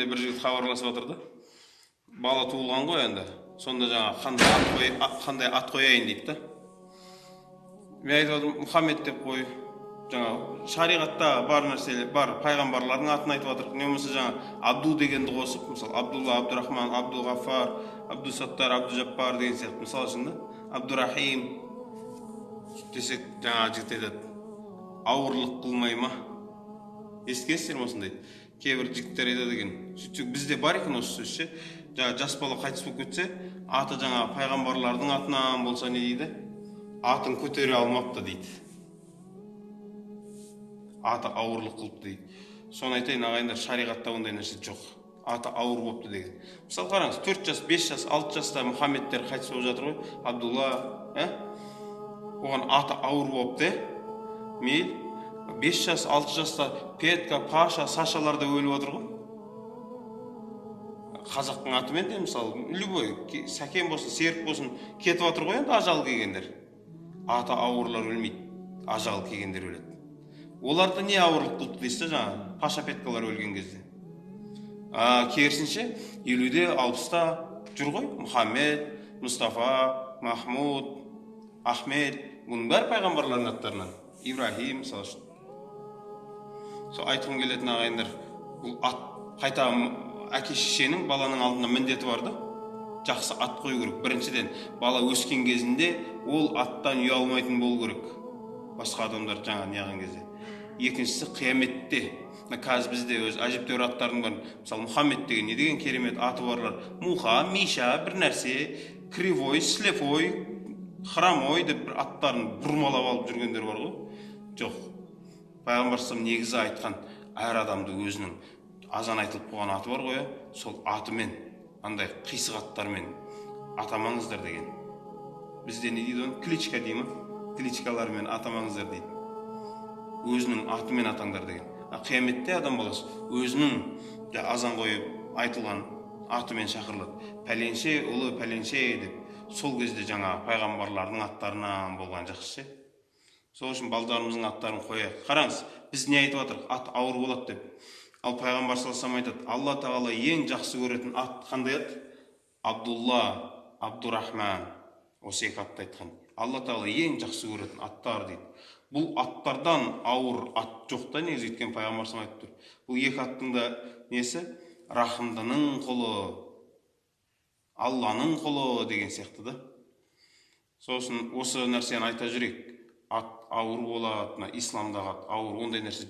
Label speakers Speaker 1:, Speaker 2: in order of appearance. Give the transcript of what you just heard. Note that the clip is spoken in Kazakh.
Speaker 1: бір жігіт хабарласып жатыр да. Бала туылған ғой енді. Сонда жаңа қандай ат қояйын дейді да. Мен айтып отырмын, Мұхаммед деп қой. Жаңа шариғатта бар нәрселер бар, пайғамбарлардың атын айтып жатыр. Не болмаса жаңа Абду дегенді қосып, мысалы Абдулла, Абдурахман, Абдулғафар, Абдусаттар, Абдужаппар деген сияқты. Мысалы үшін да, Абдурахим десек жаңа жігіт айтады, ауырлық қылмай ма? Естігенсіздер ме осындай? Кейбір жігіттер айтады екен. Сөйтсек бізде бар екен осы сөз ше. Жаңа жас бала қайтыс болып кетсе, аты жаңа пайғамбарлардың атынан болса не дейді? Атын көтере алмапты дейді. Аты ауырлық қылыпты дейді. Соны айтайын ағайындар, шариғатта ондай нәрсе жоқ. Аты ауыр болыпты деген. Мысалы қараңыз, 4 жас, 5 жас, 6 жаста Мұхаммедтер қайтыс болып жатыр ғой. Абдулла, оған аты ауыр болыпты. Мейл 5 жас, 6 жаста Петка, Паша, Сашалар да өліп отыр ғой. Қазақтың атымен де мысалы, любой, Сәкен болсын, Серік болсын, кетіп отыр ғой енді ажал келгендер. Аты ауырлар өлмейді, ажал келгендер өледі. Оларды не ауырлық қылды дейсіз жаңа, Паша Петкалар өлген кезде. Керісінше, 50-де, 60-та жүр ғой, Мұхаммед, Мұстафа, Махмуд, Ахмед, бұның бәрі пайғамбарлардың аттарынан. Ибрахим, мысалы үшін. Сол айтқым келетін ағайындар, бұл ат қайта әке шешенің баланың алдында міндеті бар да. Жақсы ат қою керек. Біріншіден, бала өскен кезінде ол аттан ұялмайтын болу керек. Басқа адамдар жаңа неғын кезде. Екіншісі, қияметте. Қазір бізде өз әжептәуір аттардың бар. Мысалы, Мұхаммед деген не деген керемет аты барлар. Муха, Миша, бір нәрсе, Кривой, Слепой, Хромой деп бір аттарын бұрмалап алып жүргендер бар ғой. Жоқ. Пайғамбар негізі айтқан, әр адамды өзінің азан айтылып қойған аты бар ғой, сол атымен, андай қисық аттармен атамаңыздар деген. Бізде не дейді оны? Кличка дейді ме? Кличкалармен атамаңыздар дейді. Өзінің атымен атаңдар деген. Қияметте адам баласы өзінің азан қойып айтылған атымен шақырылады. Пәленше, ұлы пәленше деп. Сол кезде жаңа пайғамбарлардың аттарынан болған жақсы. Сол үшін балдарымыздың аттарын қояйық. Қараңыз, біз не айтып жатырық? Ат ауыр болады деп. Ал пайғамбар саллаллаху алейхи айтады, Алла тағала ең жақсы көретін ат қандай ат? Абдулла, Абдурахман. Осы екі атты айтқан. Алла тағала ең жақсы көретін аттар дейді. Бұл аттардан ауыр ат жоқ та негізі, өйткені пайғамбар саллаллаху алейхи айтты. Бұл екі аттың да несі? Рахымдының құлы, Алланың құлы деген сияқты да. Сосын осы нәрсені айта жүрейік. Ат ауыр болады, исламдағы ат ауыр, ондай нәрсе